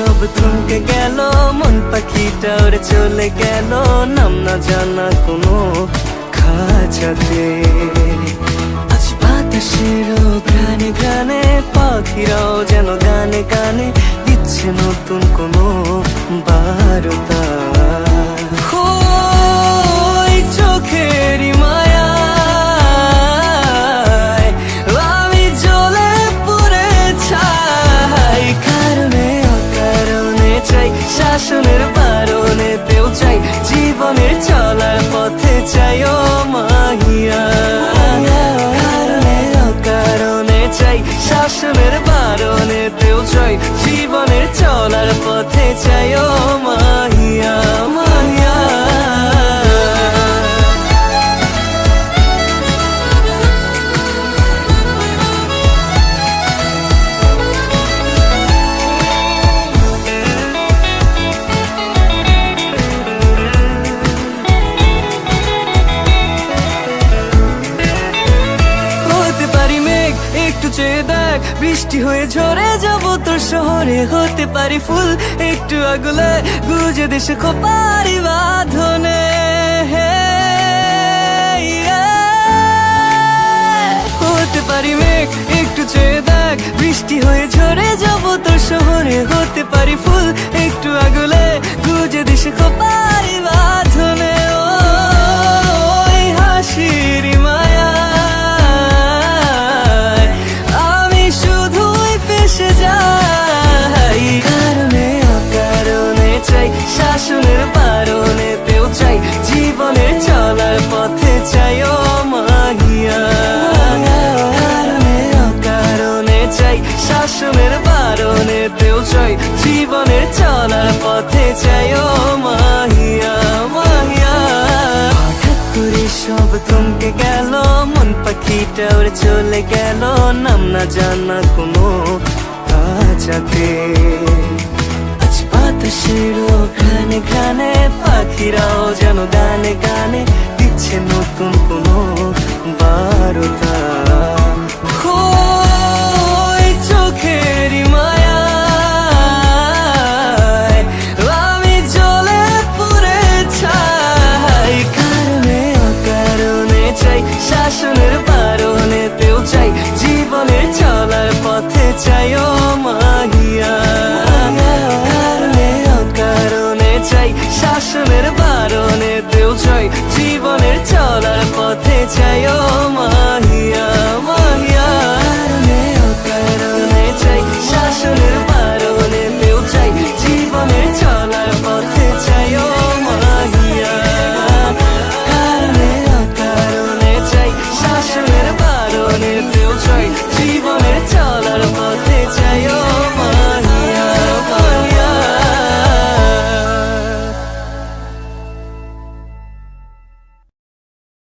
সব থমকে গেল, মন পাখিটা উড়ে চলে গেল নাম না জানা কোনো খাঁচাতে। আজ বাতাসেরও ঘ্রাণে ঘ্রাণে পাখিরাও যেন গানে গানে দিচ্ছে নতুন কোনো বার্তা। ওই চোখেরই মায়ায় আমি জ্বলে পুড়ে ছাই। কারণে অকারণে চাই, শাসনের বারণেতেও চাই, জীবনের চলার পথে চাই ও মাহিয়া। কারণে অকারণে চাই, শাসনের বারণেতেও চাই, জীবনের চলার পথে চাই ও মাহিয়া মাহিয়া। একটু চেয়ে দেখ, বৃষ্টি হয়ে ঝরে যাব তোর শহরে। হতে পারি ফুল একটু আগলে, গুজে দেশে খোপারি বাঁধনে। হতে পারি মেঘ, একটু চেয়ে দেখ, বৃষ্টি হয়ে ঝরে যাব তোর শহরে। হতে পারি ফুল একটু আগলে, গুজে দেশে খোপারি বাঁধনে। ওই হাসির মায়া যাই। কারণে অকারণে চাই, শাসনের বারণেতেও চাই, জীবনের চলার পথে চাই ও মাহিয়া। কারণে অকারণে চাই, শাসনের বারণেতেও চাই, জীবনের চলার পথে চাই ও মাহিয়া মাহিয়া। হঠাৎ করে সব থমকে গেল, মন পাখিটা উড়ে চলে গেল নাম না জানা কোনো খাঁচাতে। আজ বাতাসেরও ঘ্রাণে ঘ্রাণে পাখিরাও যেন গানে গানে দিচ্ছে নতুন কোনো বার্তা। ওই চোখেরই মায়ায় আমি জ্বলে পুড়ে ছাই। কারণে অকারণে চাই, শাসনের বারণেতেও চাই, জীবনের চলার পথে চাই ও